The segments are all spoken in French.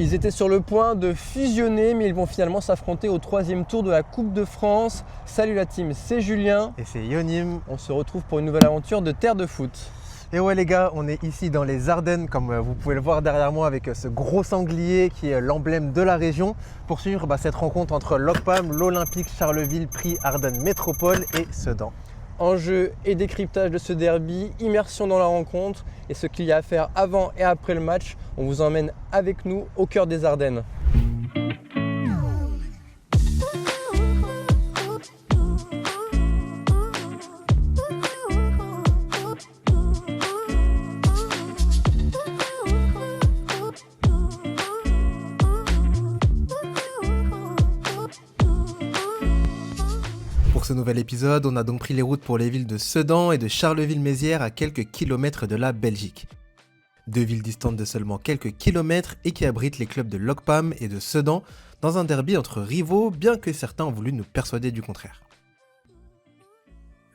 Ils étaient sur le point de fusionner, mais ils vont finalement s'affronter au 3e tour de la Coupe de France. Salut la team, c'est Julien. Et c'est Yonim. On se retrouve pour une nouvelle aventure de Terre de Foot. Et ouais les gars, on est ici dans les Ardennes, comme vous pouvez le voir derrière moi avec ce gros sanglier qui est l'emblème de la région, pour suivre cette rencontre entre l'OCPAM, l'Olympique Charleville, Prix Ardennes Métropole et Sedan. Enjeu et décryptage de ce derby, immersion dans la rencontre et ce qu'il y a à faire avant et après le match. On vous emmène avec nous au cœur des Ardennes. Pour ce nouvel épisode, on a donc pris les routes pour les villes de Sedan et de Charleville-Mézières à quelques kilomètres de la Belgique. Deux villes distantes de seulement quelques kilomètres et qui abritent les clubs de l'OCPAM et de Sedan dans un derby entre rivaux, bien que certains ont voulu nous persuader du contraire.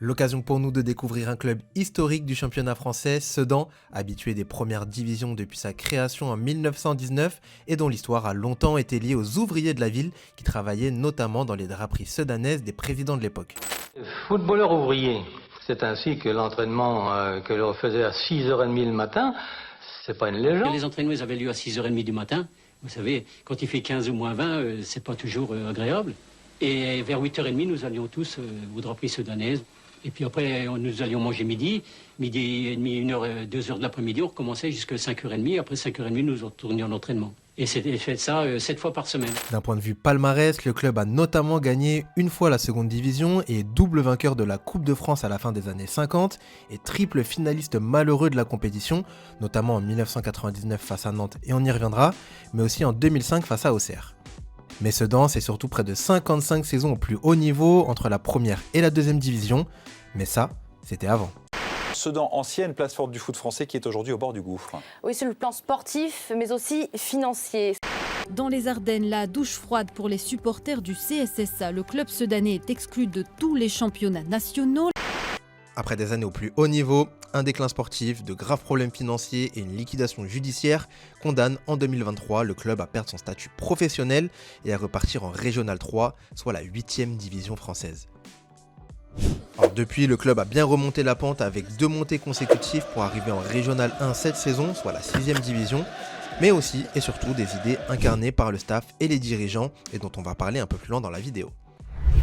L'occasion pour nous de découvrir un club historique du championnat français, Sedan, habitué des premières divisions depuis sa création en 1919 et dont l'histoire a longtemps été liée aux ouvriers de la ville qui travaillaient notamment dans les draperies sedanaises des présidents de l'époque. Footballeur ouvrier, c'est ainsi que l'entraînement que l'on faisait à 6h30 le matin, c'est pas une légende. Les entraînements ils avaient lieu à 6h30 du matin. Vous savez, quand il fait 15 ou moins 20, c'est pas toujours agréable. Et vers 8h30, nous allions tous aux draperies soudanaises. Et puis après, nous allions manger midi et demi, 1h, 2h de l'après-midi. On recommençait jusqu'à 5h30. Après 5h30, nous retournions en entraînement. Et c'était fait ça 7 fois par semaine. D'un point de vue palmarès, le club a notamment gagné une fois la seconde division et double vainqueur de la Coupe de France à la fin des années 50 et triple finaliste malheureux de la compétition, notamment en 1999 face à Nantes et on y reviendra, mais aussi en 2005 face à Auxerre. Mais Sedan, c'est surtout près de 55 saisons au plus haut niveau entre la première et la deuxième division, mais ça, c'était avant. Sedan, ancienne place forte du foot français qui est aujourd'hui au bord du gouffre. Oui, sur le plan sportif, mais aussi financier. Dans les Ardennes, la douche froide pour les supporters du CSSA. Le club sedanais est exclu de tous les championnats nationaux. Après des années au plus haut niveau, un déclin sportif, de graves problèmes financiers et une liquidation judiciaire condamnent en 2023 le club à perdre son statut professionnel et à repartir en Régional 3, soit la 8e division française. Alors depuis, le club a bien remonté la pente avec 2 montées consécutives pour arriver en Régional 1 cette saison, soit la 6e division, mais aussi et surtout des idées incarnées par le staff et les dirigeants et dont on va parler un peu plus loin dans la vidéo.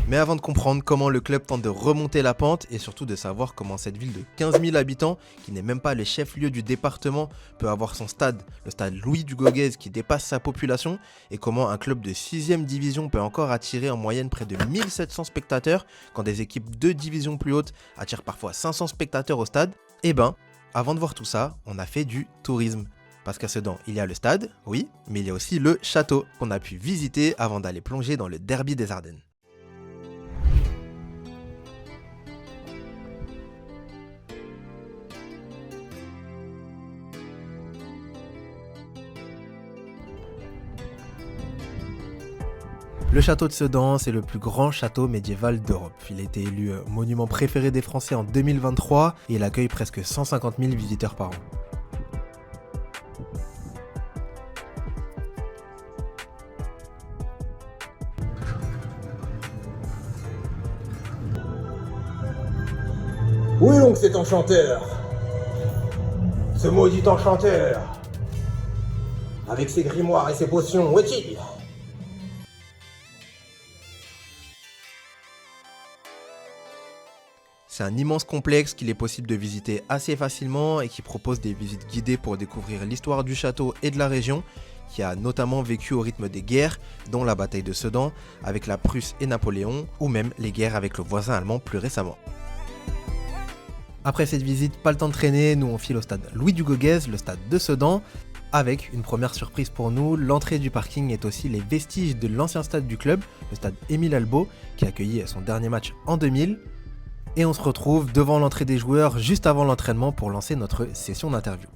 Mais avant de comprendre comment le club tente de remonter la pente et surtout de savoir comment cette ville de 15 000 habitants, qui n'est même pas le chef-lieu du département, peut avoir son stade, le stade Louis Dugauguez qui dépasse sa population, et comment un club de 6e division peut encore attirer en moyenne près de 1700 spectateurs quand des équipes de divisions plus hautes attirent parfois 500 spectateurs au stade, eh ben, avant de voir tout ça, on a fait du tourisme. Parce qu'à Sedan, il y a le stade, oui, mais il y a aussi le château qu'on a pu visiter avant d'aller plonger dans le derby des Ardennes. Le château de Sedan, c'est le plus grand château médiéval d'Europe. Il a été élu monument préféré des Français en 2023 et il accueille presque 150 000 visiteurs par an. Où est donc cet enchanteur? Ce maudit enchanteur? Avec ses grimoires et ses potions, où est-il? C'est un immense complexe qu'il est possible de visiter assez facilement et qui propose des visites guidées pour découvrir l'histoire du château et de la région, qui a notamment vécu au rythme des guerres, dont la bataille de Sedan avec la Prusse et Napoléon, ou même les guerres avec le voisin allemand plus récemment. Après cette visite, pas le temps de traîner, nous on file au stade Louis Dugauguez, le stade de Sedan, avec une première surprise pour nous, l'entrée du parking est aussi les vestiges de l'ancien stade du club, le stade Émile Albo, qui a accueilli son dernier match en 2000. Et on se retrouve devant l'entrée des joueurs juste avant l'entraînement pour lancer notre session d'interview.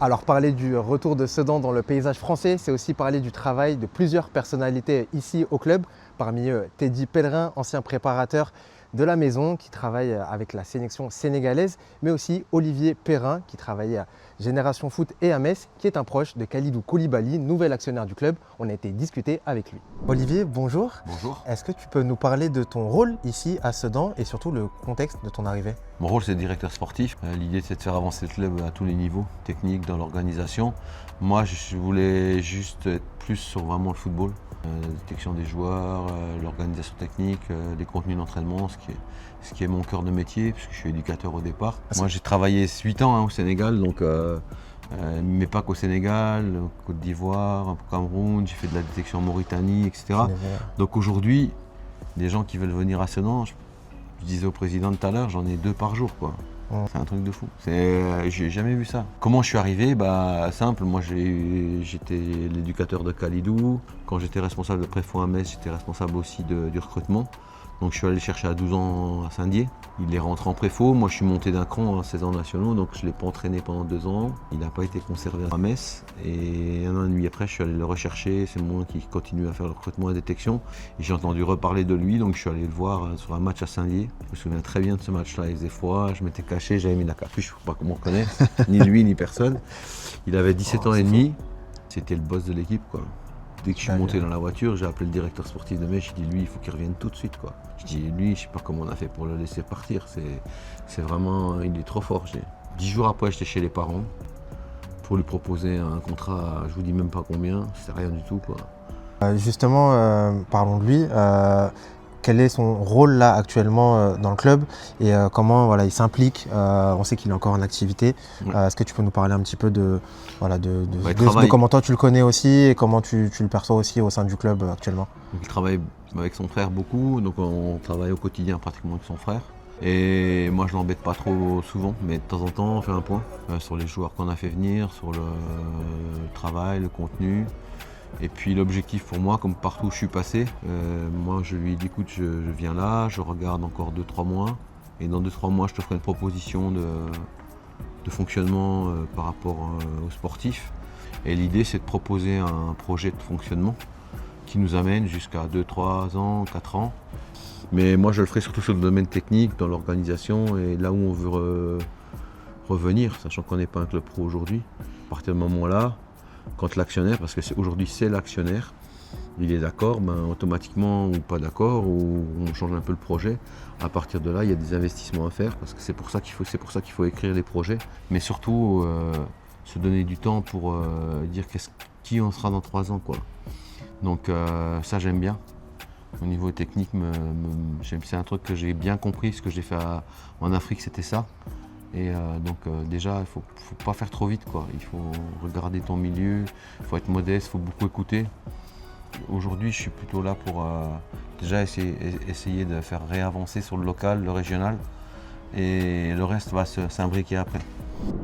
Alors parler du retour de Sedan dans le paysage français, c'est aussi parler du travail de plusieurs personnalités ici au club. Parmi eux, Teddy Pellerin, ancien préparateur de la maison qui travaille avec la sélection sénégalaise, mais aussi Olivier Perrin qui travaillait Génération Foot et à Metz, qui est un proche de Khalidou Koulibaly, nouvel actionnaire du club. On a été discuter avec lui. Olivier, bonjour. Bonjour. Est-ce que tu peux nous parler de ton rôle ici à Sedan et surtout le contexte de ton arrivée? Mon rôle, c'est directeur sportif. L'idée, c'est de faire avancer le club à tous les niveaux, techniques, dans l'organisation. Moi, je voulais juste être plus sur vraiment le football. La détection des joueurs, l'organisation technique, les contenus d'entraînement, ce qui est mon cœur de métier, puisque je suis éducateur au départ. Moi, j'ai travaillé 8 ans au Sénégal, donc, mais pas qu'au Sénégal, Côte d'Ivoire, au Cameroun, j'ai fait de la détection en Mauritanie, etc. Donc aujourd'hui, des gens qui veulent venir à Sedan, je disais au président tout à l'heure, j'en ai 2 par jour, quoi. C'est un truc de fou. J'ai jamais vu ça. Comment je suis arrivé? Simple, moi j'étais l'éducateur de Khalidou. Quand j'étais responsable de Préfond à Metz, j'étais responsable aussi du recrutement. Donc je suis allé le chercher à 12 ans à Saint-Dié. Il est rentré en préfaux. Moi je suis monté d'un cran à 16 ans nationaux, donc je ne l'ai pas entraîné pendant 2 ans. Il n'a pas été conservé à Metz. Et 1 an et demi après, je suis allé le rechercher. C'est moi qui continue à faire le recrutement et la détection. Et j'ai entendu reparler de lui, donc je suis allé le voir sur un match à Saint-Dié. Je me souviens très bien de ce match-là. Il faisait froid, je m'étais caché, j'avais mis la capuche pour pas qu'on me reconnaisse, ni lui ni personne. Il avait 17 ans et demi. C'était le boss de l'équipe, quoi. Dès que je suis monté dans la voiture, j'ai appelé le directeur sportif de Metz, j'ai dit lui, il faut qu'il revienne tout de suite, quoi. Je dis lui, je sais pas comment on a fait pour le laisser partir, c'est vraiment, il est trop fort. 10 jours après, j'étais chez les parents pour lui proposer un contrat, je vous dis même pas combien, c'était rien du tout, quoi. Justement, parlons de lui. Quel est son rôle là actuellement dans le club et comment il s'implique? On sait qu'il est encore en activité. Est-ce que tu peux nous parler un petit peu de comment toi tu le connais aussi et comment tu le perçois aussi au sein du club actuellement? Donc, il travaille avec son frère beaucoup, donc on travaille au quotidien pratiquement avec son frère. Et moi je l'embête pas trop souvent, mais de temps en temps on fait un point sur les joueurs qu'on a fait venir, sur le travail, le contenu. Et puis l'objectif pour moi, comme partout où je suis passé, moi je lui ai dit écoute, je viens là, je regarde encore 2-3 mois, et dans 2-3 mois je te ferai une proposition de fonctionnement par rapport aux sportifs. Et l'idée c'est de proposer un projet de fonctionnement qui nous amène jusqu'à 2-3 ans, 4 ans. Mais moi je le ferai surtout sur le domaine technique, dans l'organisation et là où on veut revenir, sachant qu'on n'est pas un club pro aujourd'hui. À partir de ce moment-là, quand l'actionnaire, parce que aujourd'hui c'est l'actionnaire, il est d'accord, automatiquement ou pas d'accord, ou on change un peu le projet. À partir de là, il y a des investissements à faire, parce que c'est pour ça qu'il faut écrire les projets, mais surtout se donner du temps pour dire qui on sera dans 3 ans, quoi. Donc ça j'aime bien. Au niveau technique, c'est un truc que j'ai bien compris, ce que j'ai fait en Afrique c'était ça. Et déjà, il ne faut pas faire trop vite, quoi. Il faut regarder ton milieu, il faut être modeste, il faut beaucoup écouter. Aujourd'hui, je suis plutôt là pour déjà essayer de faire réavancer sur le local, le régional, et le reste va s'imbriquer après.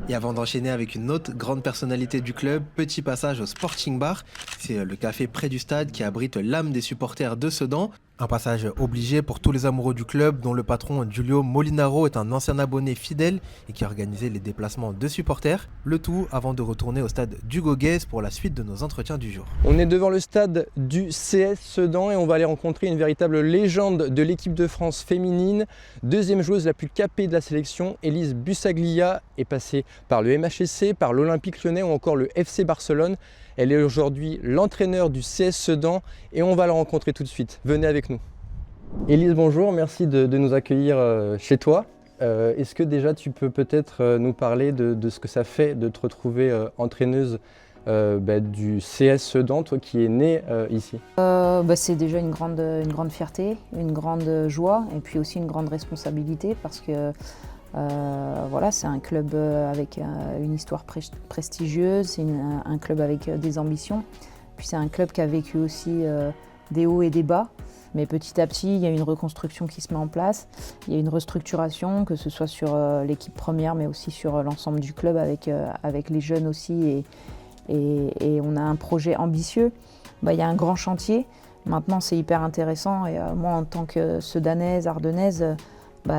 Et avant d'enchaîner avec une autre grande personnalité du club, petit passage au Sporting Bar. C'est le café près du stade qui abrite l'âme des supporters de Sedan. Un passage obligé pour tous les amoureux du club, dont le patron Giulio Molinaro est un ancien abonné fidèle et qui a organisé les déplacements de supporters. Le tout avant de retourner au stade d'Hugo Guez pour la suite de nos entretiens du jour. On est devant le stade du CS Sedan et on va aller rencontrer une véritable légende de l'équipe de France féminine. 2e joueuse la plus capée de la sélection, Élise Bussaglia, est passée par le MHSC, par l'Olympique Lyonnais ou encore le FC Barcelone. Elle est aujourd'hui l'entraîneur du CS Sedan et on va la rencontrer tout de suite. Venez avec nous. Élise, bonjour, merci de nous accueillir chez toi. Est-ce que déjà tu peux peut-être nous parler de ce que ça fait de te retrouver entraîneuse du CS Sedan, toi qui es née ici? C'est déjà une grande fierté, une grande joie et puis aussi une grande responsabilité parce que c'est un club avec une histoire prestigieuse, c'est un club avec des ambitions. Puis c'est un club qui a vécu aussi des hauts et des bas. Mais petit à petit, il y a une reconstruction qui se met en place. Il y a une restructuration, que ce soit sur l'équipe première, mais aussi sur l'ensemble du club avec les jeunes aussi. Et on a un projet ambitieux. Il y a un grand chantier. Maintenant, c'est hyper intéressant. Et moi, en tant que Sedanaise, Ardennaise,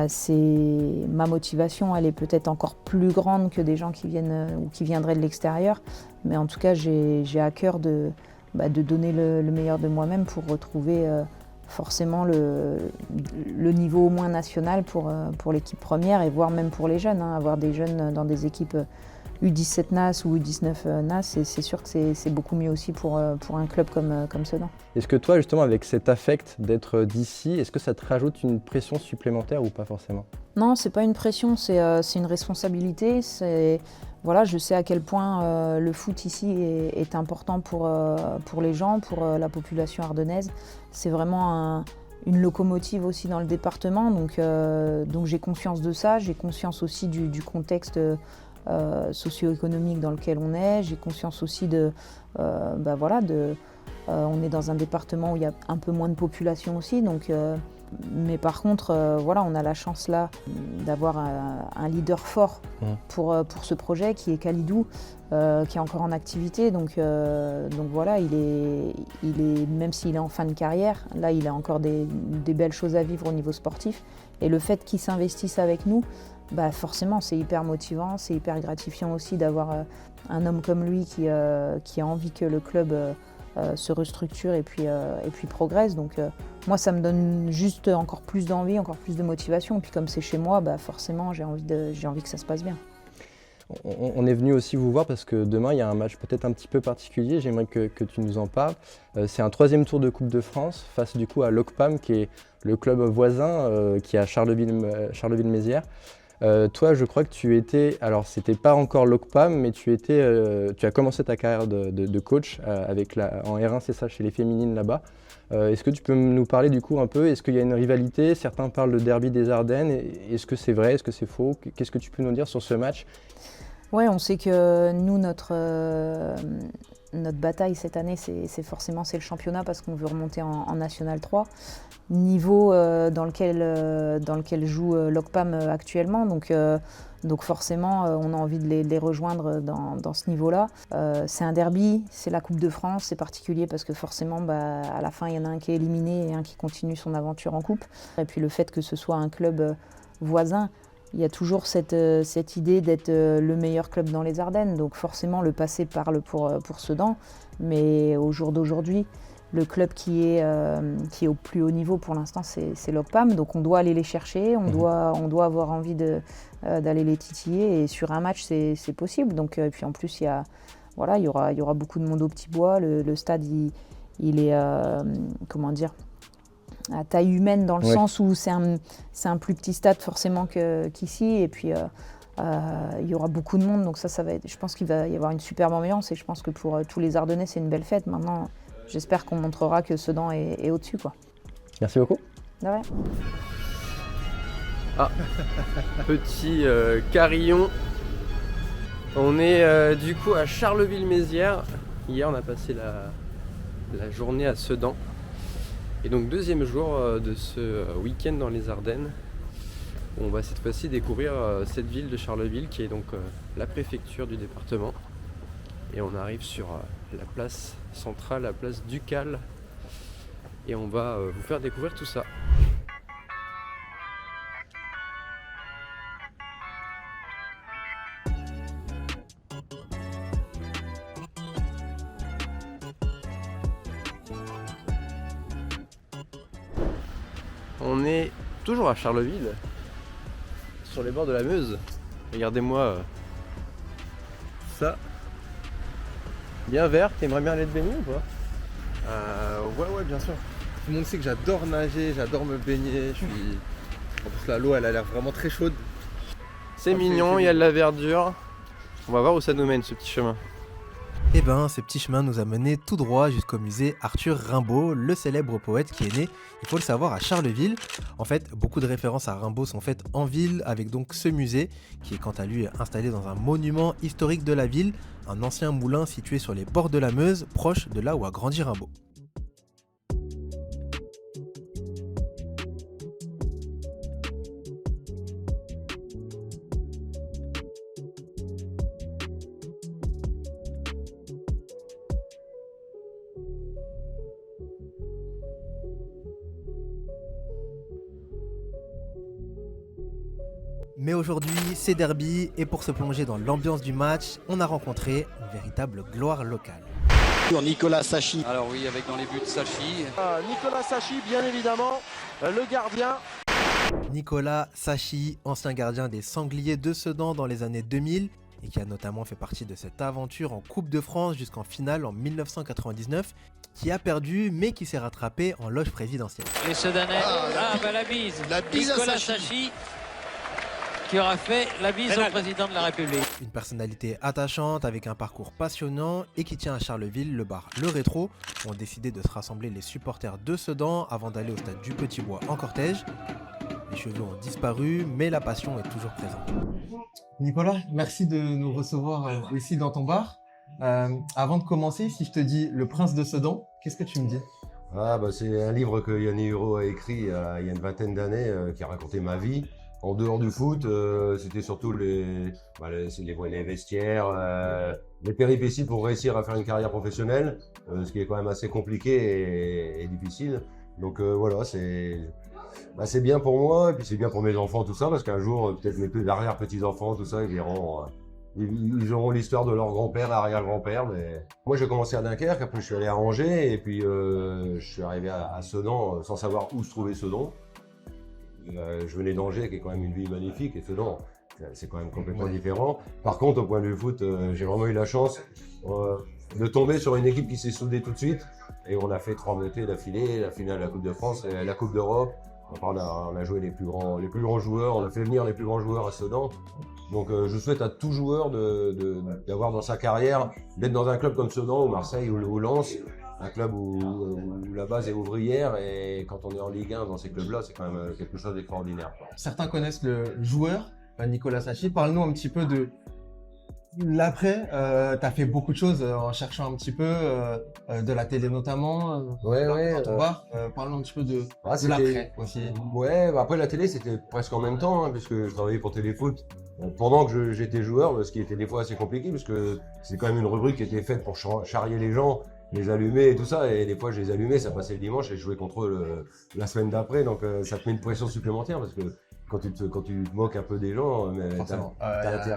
c'est ma motivation, elle est peut-être encore plus grande que des gens qui viennent ou qui viendraient de l'extérieur. Mais en tout cas, j'ai à cœur de donner le meilleur de moi-même pour retrouver forcément le niveau au moins national pour l'équipe première et voire même pour les jeunes. Avoir des jeunes dans des équipes U17 NAS ou U19 NAS, c'est sûr que c'est beaucoup mieux aussi pour un club comme Sedan. Est-ce que toi, justement, avec cet affect d'être d'ici, est-ce que ça te rajoute une pression supplémentaire ou pas forcément? Non, c'est pas une pression, c'est une responsabilité. Voilà, je sais à quel point le foot ici est important pour les gens, pour la population ardennaise. C'est vraiment une locomotive aussi dans le département, donc j'ai conscience de ça. J'ai conscience aussi du contexte socio-économique dans lequel on est. J'ai conscience aussi on est dans un département où il y a un peu moins de population aussi, mais par contre, voilà, on a la chance là d'avoir un leader fort pour ce projet qui est Khalidou, qui est encore en activité. Donc voilà, il est, même s'il est en fin de carrière, là il a encore des belles choses à vivre au niveau sportif. Et le fait qu'il s'investisse avec nous, forcément c'est hyper motivant, c'est hyper gratifiant aussi d'avoir un homme comme lui qui a envie que le club se restructure et puis progresse. Donc moi ça me donne juste encore plus d'envie, encore plus de motivation. Et puis comme c'est chez moi, forcément j'ai envie que ça se passe bien. On est venu aussi vous voir parce que demain il y a un match peut-être un petit peu particulier, j'aimerais que tu nous en parles. C'est un 3e tour de Coupe de France face du coup à l'OCPAM qui est le club voisin qui est à Charleville-Mézières. Toi, je crois que tu étais, alors c'était pas encore l'OCPAM, mais tu as commencé ta carrière de coach en R1, c'est ça, chez les féminines là-bas. Est-ce que tu peux nous parler du coup un peu, est-ce qu'il y a une rivalité? Certains parlent de derby des Ardennes, est-ce que c'est vrai, est-ce que c'est faux? Qu'est-ce que tu peux nous dire sur ce match? Ouais, on sait que nous, notre bataille cette année, c'est forcément le championnat parce qu'on veut remonter en National 3. Niveau dans lequel joue l'OCPAM actuellement. Donc forcément, on a envie de les rejoindre dans ce niveau-là. C'est un derby, c'est la Coupe de France, c'est particulier parce que forcément, à la fin, il y en a un qui est éliminé et un qui continue son aventure en coupe. Et puis le fait que ce soit un club voisin, il y a toujours cette idée d'être le meilleur club dans les Ardennes. Donc forcément, le passé parle pour Sedan. Mais au jour d'aujourd'hui, le club qui est au plus haut niveau pour l'instant, c'est l'OCPAM. Donc on doit aller les chercher, on doit avoir envie d'aller les titiller. Et sur un match, c'est possible. Donc, et puis en plus, il y aura beaucoup de monde au Petit Bois. Le stade, il est, à taille humaine dans le sens où c'est un plus petit stade forcément qu'ici. Et puis il y aura beaucoup de monde. Donc ça va être, je pense qu'il va y avoir une superbe ambiance. Et je pense que pour tous les Ardennais, c'est une belle fête. Maintenant, j'espère qu'on montrera que Sedan est au-dessus, quoi. Merci beaucoup. De rien. Ah, petit carillon. On est du coup à Charleville-Mézières. Hier, on a passé la journée à Sedan. Et donc, 2e jour de ce week-end dans les Ardennes. On va cette fois-ci découvrir cette ville de Charleville qui est donc la préfecture du département. Et on arrive sur la place centrale, la place Ducale. Et on va vous faire découvrir tout ça. On est toujours à Charleville, sur les bords de la Meuse. Regardez-moi ça. Bien vert, t'aimerais bien aller te baigner ou pas? Ouais, bien sûr. Tout le monde sait que j'adore nager, j'adore me baigner. En plus, l'eau, elle a l'air vraiment très chaude. C'est mignon, il y a de la verdure. On va voir où ça nous mène, ce petit chemin. Eh ben, ce petit chemin nous a mené tout droit jusqu'au musée Arthur Rimbaud, le célèbre poète qui est né, il faut le savoir, à Charleville. En fait, beaucoup de références à Rimbaud sont faites en ville, avec donc ce musée, qui est quant à lui installé dans un monument historique de la ville, un ancien moulin situé sur les bords de la Meuse, proche de là où a grandi Rimbaud. Mais aujourd'hui, c'est derby et pour se plonger dans l'ambiance du match, on a rencontré une véritable gloire locale. Nicolas Sachi. Alors oui, avec dans les buts Sachi. Nicolas Sachi, bien évidemment, le gardien. Nicolas Sachi, ancien gardien des Sangliers de Sedan dans les années 2000. et qui a notamment fait partie de cette aventure en Coupe de France jusqu'en finale en 1999, qui a perdu mais qui s'est rattrapé en loge présidentielle. Les Sedanais, la bise. Nicolas Sacchi qui aura fait la bise au président de la République. Une personnalité attachante avec un parcours passionnant et qui tient à Charleville, le bar Le Rétro ont décidé de se rassembler les supporters de Sedan avant d'aller au stade du Petit Bois en cortège. Les cheveux ont disparu mais la passion est toujours présente. Nicolas, merci de nous recevoir ici dans ton bar. Avant de commencer, si je te dis Le Prince de Sedan, qu'est-ce que tu me dis? C'est un livre que Yannick Huro a écrit il y a une vingtaine d'années qui a raconté ma vie. En dehors du foot, c'était surtout les vestiaires, les péripéties pour réussir à faire une carrière professionnelle, ce qui est quand même assez compliqué et difficile. Donc voilà, c'est bien pour moi et puis c'est bien pour mes enfants, tout ça, parce qu'un jour, peut-être mes arrière-petits-enfants, tout ça, ils auront l'histoire de leur grand-père, arrière-grand-père. Mais moi, j'ai commencé à Dunkerque, après je suis allé à Angers et puis je suis arrivé à Sedan sans savoir où se trouvait Sedan. Je venais d'Angers, qui est quand même une ville magnifique, et Sedan, c'est quand même complètement différent. Par contre, au point de vue foot, j'ai vraiment eu la chance de tomber sur une équipe qui s'est soudée tout de suite. Et on a fait 3 montées d'affilée, la finale de la Coupe de France, et la Coupe d'Europe. Enfin, on a joué les plus grands joueurs, on a fait venir les plus grands joueurs à Sedan. Donc je souhaite à tout joueur d'avoir dans sa carrière, d'être dans un club comme Sedan, ou Marseille, ou Lens, un club où la base est ouvrière, et quand on est en Ligue 1 dans ces clubs-là, c'est quand même quelque chose d'extraordinaire. Certains connaissent le joueur, Nicolas Sacchi. Parle-nous un petit peu de l'après. Tu as fait beaucoup de choses en cherchant un petit peu de la télé notamment. Dans ton bar. Parle-nous un petit peu de l'après aussi. Ouais, après la télé c'était presque en même temps, puisque je travaillais pour Téléfoot pendant que j'étais joueur, ce qui était des fois assez compliqué, parce que c'est quand même une rubrique qui était faite pour charrier les gens, les allumer et tout ça, et des fois je les allumais, ça passait le dimanche et je jouais contre eux la semaine d'après, donc ça te met une pression supplémentaire, parce que quand tu te moques un peu des gens,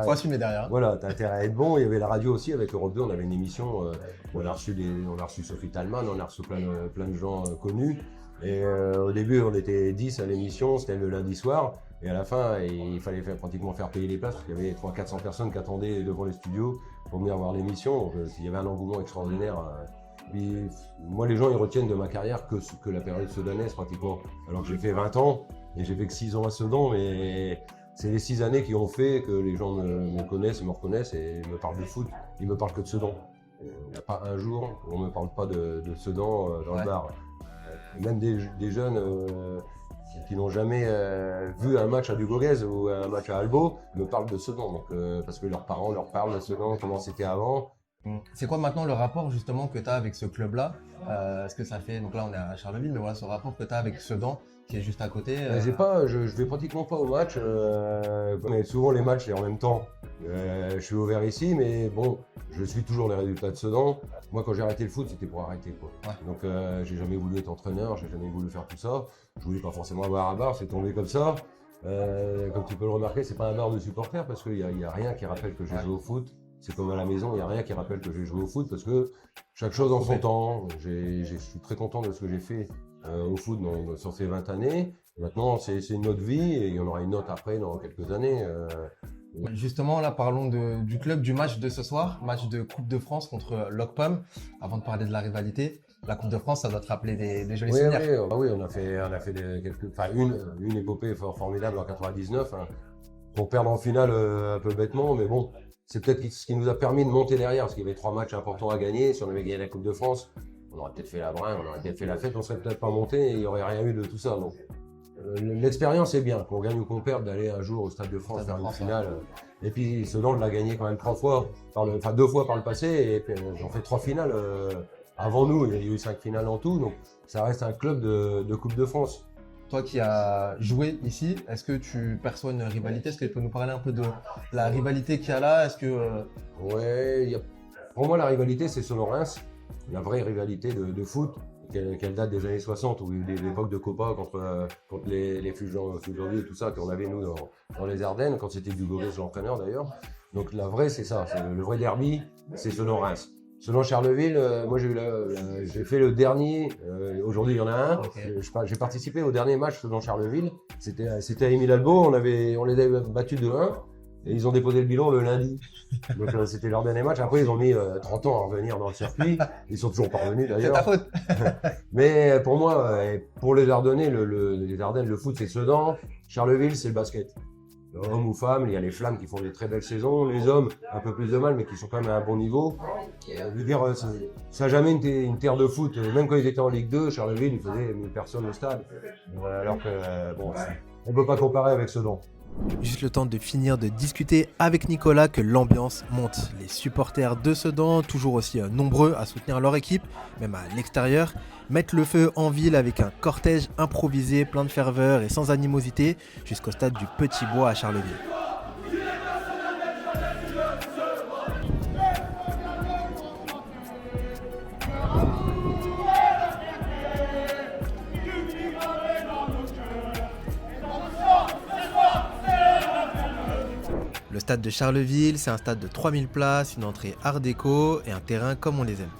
faut assumer derrière. Voilà, t'as intérêt à être bon. Il y avait la radio aussi, avec Europe 2, on avait une émission, on a reçu Sophie Talman, on a reçu plein de gens connus, et au début on était 10 à l'émission, c'était le lundi soir, et à la fin il fallait pratiquement faire payer les places, parce qu'il y avait 300-400 personnes qui attendaient devant les studios pour venir voir l'émission, donc il y avait un engouement extraordinaire. Puis, moi, les gens ils retiennent de ma carrière que la période sedanaise pratiquement, alors que j'ai fait 20 ans et j'ai fait que 6 ans à Sedan, mais c'est les 6 années qui ont fait que les gens me connaissent, me reconnaissent et me parlent de foot. Ils me parlent que de Sedan. Il n'y a pas un jour où on ne me parle pas de Sedan dans le bar. Même des jeunes qui n'ont jamais vu un match à Dugauguez ou un match à Albo me parlent de Sedan, donc, parce que leurs parents leur parlent de Sedan, comment c'était avant. C'est quoi maintenant le rapport justement que tu as avec ce club-là? Est-ce que ça fait, donc là on est à Charleville, mais voilà ce rapport que tu as avec Sedan qui est juste à côté. Je vais pratiquement pas au match, mais souvent les matchs c'est en même temps. Je suis ouvert ici, mais bon, je suis toujours les résultats de Sedan. Moi quand j'ai arrêté le foot, c'était pour arrêter, quoi. Donc j'ai jamais voulu être entraîneur, j'ai jamais voulu faire tout ça. Je voulais pas forcément avoir un bar, c'est tombé comme ça. Comme tu peux le remarquer, c'est pas un bar de supporters, parce qu'il y a rien qui rappelle que j'ai joué au foot. C'est comme à la maison, il n'y a rien qui rappelle que j'ai joué au foot, parce que chaque chose en son temps. Je suis très content de ce que j'ai fait au foot sur ces 20 années. Maintenant, c'est une autre vie, et il y en aura une autre après dans quelques années. Justement, là, parlons du club, du match de ce soir, match de Coupe de France contre Loc-Pom. Avant de parler de la rivalité, la Coupe de France, ça doit te rappeler des jolis souvenirs. Oui, on a fait une épopée formidable en 99, pour perdre en finale un peu bêtement, mais bon. C'est peut-être ce qui nous a permis de monter derrière, parce qu'il y avait 3 matchs importants à gagner. Si on avait gagné la Coupe de France, on aurait peut-être fait la bringue, on aurait peut-être fait la fête, on serait peut-être pas monté et il n'y aurait rien eu de tout ça. Donc, l'expérience est bien, qu'on gagne ou qu'on perde, d'aller un jour au Stade de France faire une finale. Et puis Sedan l'a gagné quand même 2 fois par le passé, et puis on fait 3 finales avant nous. Il y a eu 5 finales en tout, donc ça reste un club de Coupe de France. Toi qui as joué ici, est-ce que tu perçois une rivalité? Est-ce que tu peux nous parler un peu de la rivalité qu'il y a là? Est-ce que pour moi la rivalité c'est Sedan-Reims, la vraie rivalité de foot, qu'elle date des années 60, ou l'époque de Copa contre les Fuggioli et tout ça qu'on avait nous dans les Ardennes, quand c'était Dugauguez l'entraîneur d'ailleurs. Donc la vraie c'est ça, c'est le vrai derby, c'est Sedan-Reims. Selon Charleville, moi j'ai fait le dernier, aujourd'hui il y en a un, j'ai participé au dernier match selon Charleville, c'était à Émile Albo, on les avait battus 2-1, Et ils ont déposé le bilan le lundi. Donc c'était leur dernier match. Après, ils ont mis 30 ans à revenir dans le circuit. Ils sont toujours pas revenus d'ailleurs. C'est ta faute. Mais pour moi, pour les Ardennais, les Ardennes, le foot c'est Sedan. Charleville, c'est le basket. Hommes ou femmes, il y a les Flammes qui font des très belles saisons. Les hommes, un peu plus de mal, mais qui sont quand même à un bon niveau. Je veux dire, ça n'a jamais été une terre de foot. Même quand ils étaient en Ligue 2, Charleville, ils faisaient 1000 personnes au stade. Alors que, bon, on ne peut pas comparer avec Sedan. Juste le temps de finir de discuter avec Nicolas que l'ambiance monte. Les supporters de Sedan, toujours aussi nombreux à soutenir leur équipe, même à l'extérieur, mettent le feu en ville avec un cortège improvisé, plein de ferveur et sans animosité, jusqu'au stade du Petit Bois à Charleville. Le stade de Charleville, c'est un stade de 3000 places, une entrée art déco et un terrain comme on les aime.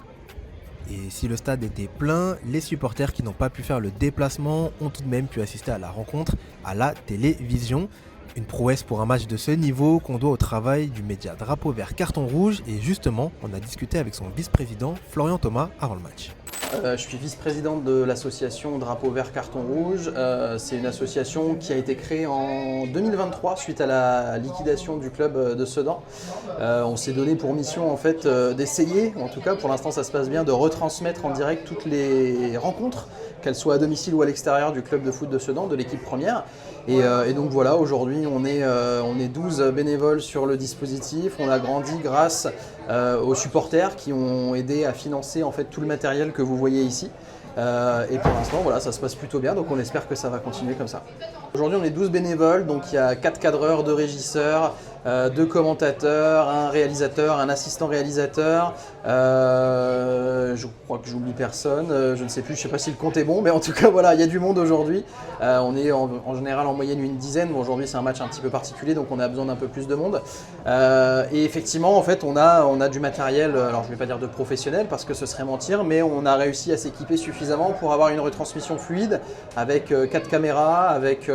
Et si le stade était plein, les supporters qui n'ont pas pu faire le déplacement ont tout de même pu assister à la rencontre à la télévision. Une prouesse pour un match de ce niveau qu'on doit au travail du média Drapeau Vert Carton Rouge. Et justement, on a discuté avec son vice-président Florian Thomas avant le match. Je suis vice-président de l'association Drapeau Vert Carton Rouge. C'est une association qui a été créée en 2023 suite à la liquidation du club de Sedan. On s'est donné pour mission en fait d'essayer, en tout cas pour l'instant ça se passe bien, de retransmettre en direct toutes les rencontres, qu'elles soient à domicile ou à l'extérieur du club de foot de Sedan, de l'équipe première. Et donc voilà, aujourd'hui on est 12 bénévoles sur le dispositif. On a grandi grâce aux supporters qui ont aidé à financer en fait tout le matériel que vous voyez ici. Et pour l'instant, voilà, ça se passe plutôt bien, donc on espère que ça va continuer comme ça. Aujourd'hui, on est 12 bénévoles, donc il y a 4 cadreurs, 2 régisseurs, 2 commentateurs, un réalisateur, un assistant réalisateur. Je crois que j'oublie personne, je ne sais plus, je ne sais pas si le compte est bon, mais en tout cas, voilà, il y a du monde aujourd'hui. On est en général en moyenne une dizaine. Bon, aujourd'hui, c'est un match un petit peu particulier, donc on a besoin d'un peu plus de monde. Et effectivement, en fait, on a du matériel, alors je ne vais pas dire de professionnel parce que ce serait mentir, mais on a réussi à s'équiper suffisamment pour avoir une retransmission fluide avec 4 caméras, avec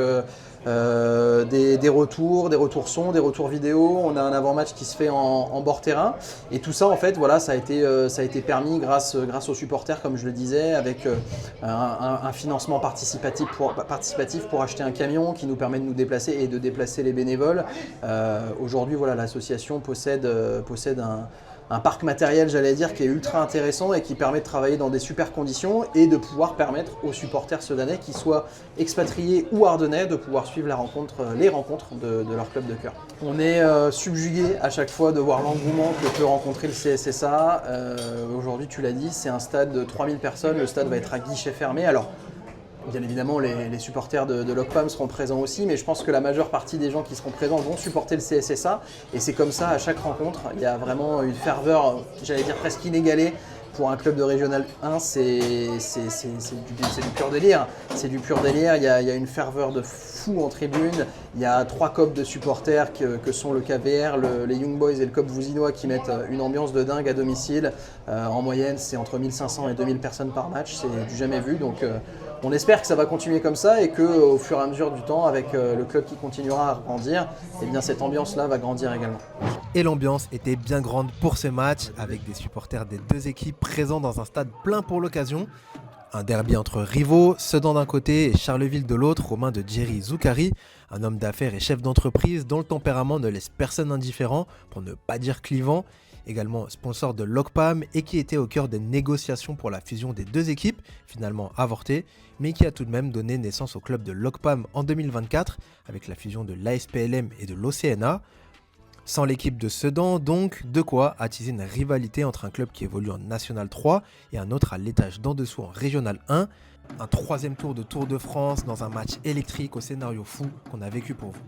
des retours son, des retours vidéo. On a un avant-match qui se fait en bord terrain. Et tout ça, en fait, voilà, ça a été permis grâce aux supporters, comme je le disais, avec un financement participatif pour acheter un camion qui nous permet de nous déplacer et de déplacer les bénévoles. Aujourd'hui, voilà, l'association possède un parc matériel, j'allais dire, qui est ultra intéressant et qui permet de travailler dans des super conditions et de pouvoir permettre aux supporters sedanais, qu'ils soient expatriés ou ardennais, de pouvoir suivre les rencontres de leur club de cœur. On est subjugué à chaque fois de voir l'engouement que peut rencontrer le CSSA. Aujourd'hui, tu l'as dit, c'est un stade de 3000 personnes, le stade va être à guichet fermé. Alors, bien évidemment, les supporters de l'OCPAM seront présents aussi, mais je pense que la majeure partie des gens qui seront présents vont supporter le CSSA. Et c'est comme ça à chaque rencontre. Il y a vraiment une ferveur, j'allais dire presque inégalée. Pour un club de Régional 1, c'est du pur délire. C'est du pur délire. Il y a une ferveur de fou en tribune. Il y a 3 COP de supporters que sont le KVR, les Young Boys et le COP Vouzinois qui mettent une ambiance de dingue à domicile. En moyenne, c'est entre 1500 et 2000 personnes par match. C'est du jamais vu. Donc, on espère que ça va continuer comme ça et qu'au fur et à mesure du temps, avec le club qui continuera à grandir, eh bien cette ambiance-là va grandir également. Et l'ambiance était bien grande pour ce match, avec des supporters des deux équipes présents dans un stade plein pour l'occasion. Un derby entre rivaux, Sedan d'un côté et Charleville de l'autre, aux mains de Jerry Zoukari, un homme d'affaires et chef d'entreprise dont le tempérament ne laisse personne indifférent, pour ne pas dire clivant. Également sponsor de l'OCPAM et qui était au cœur des négociations pour la fusion des deux équipes, finalement avortée, mais qui a tout de même donné naissance au club de l'OCPAM en 2024 avec la fusion de l'ASPLM et de l'OCNA. Sans l'équipe de Sedan, donc, de quoi attiser une rivalité entre un club qui évolue en National 3 et un autre à l'étage d'en dessous en Régional 1. Un 3e tour de Tour de France dans un match électrique au scénario fou qu'on a vécu pour vous.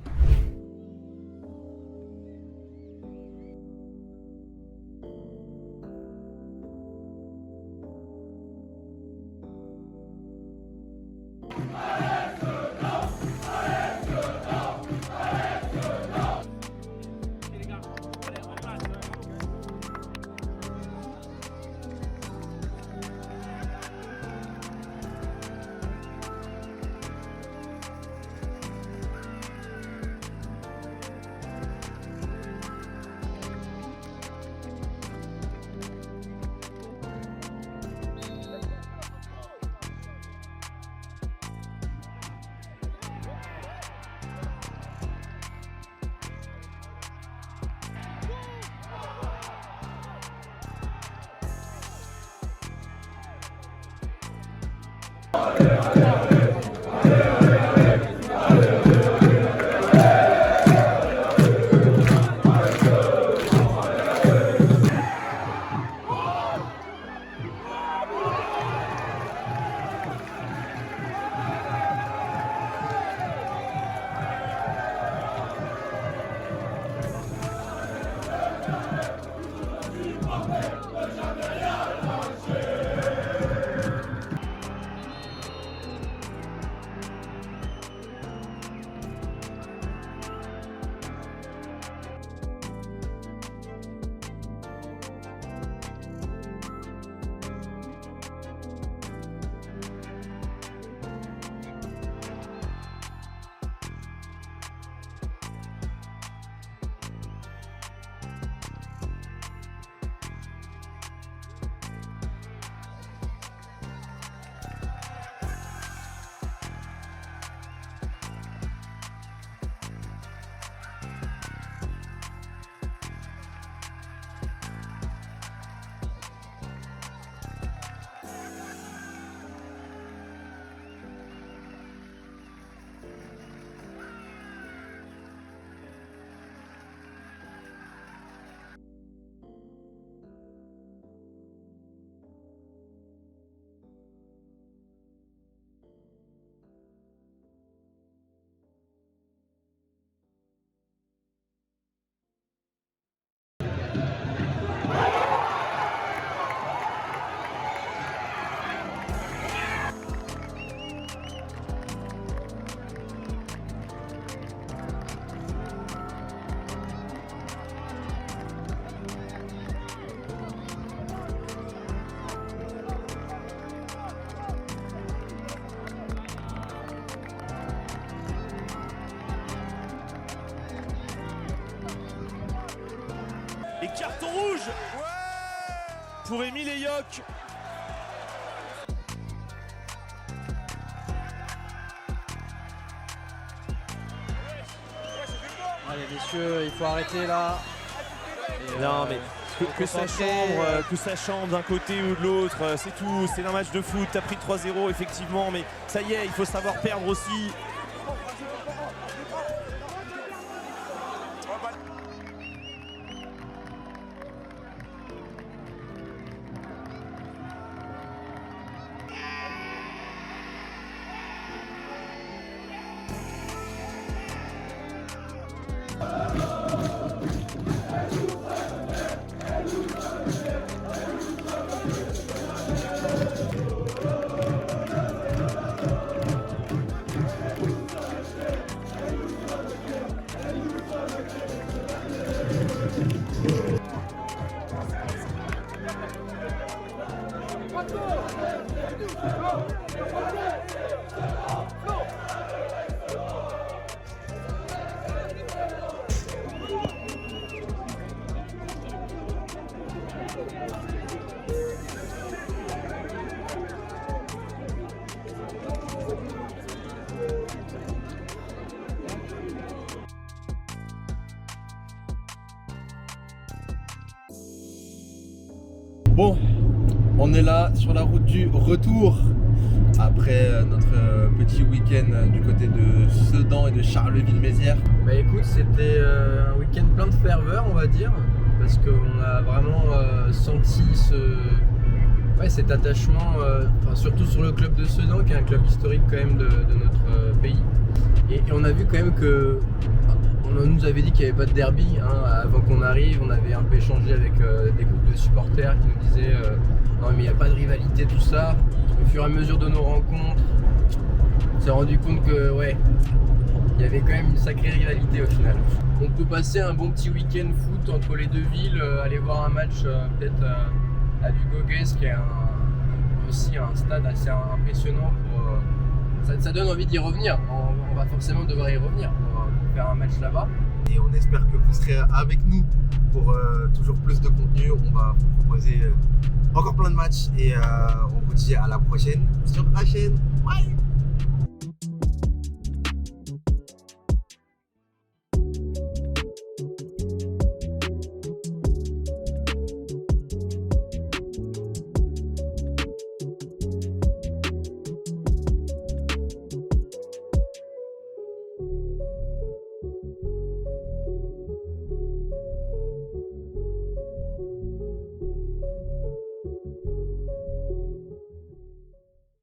Et carton rouge pour Émile Eyok. Allez messieurs, il faut arrêter là. Et non mais que ça chambre d'un côté ou de l'autre, c'est tout, c'est un match de foot, t'as pris 3-0 effectivement, mais ça y est, il faut savoir perdre aussi. Bon, on est là sur la route du retour après notre petit week-end du côté de Sedan et de Charleville-Mézières. Bah écoute, c'était un week-end plein de ferveur, on va dire, parce qu'on a vraiment senti cet attachement, surtout sur le club de Sedan, qui est un club historique quand même de notre pays. Et on a vu quand même que on nous avait dit qu'il n'y avait pas de derby avant qu'on arrive. On avait un peu échangé avec des groupes de supporters qui nous disaient non mais il n'y a pas de rivalité, tout ça. Au fur et à mesure de nos rencontres, on s'est rendu compte que il y avait quand même une sacrée rivalité au final. On peut passer un bon petit week-end foot entre les deux villes, aller voir un match peut-être à Lugogues, qui est aussi un stade assez impressionnant. Ça donne envie d'y revenir. On va forcément devoir y revenir pour faire un match là-bas. Et on espère que vous serez avec nous pour toujours plus de contenu. On va vous proposer encore plein de matchs et on vous dit à la prochaine sur la chaîne. Bye.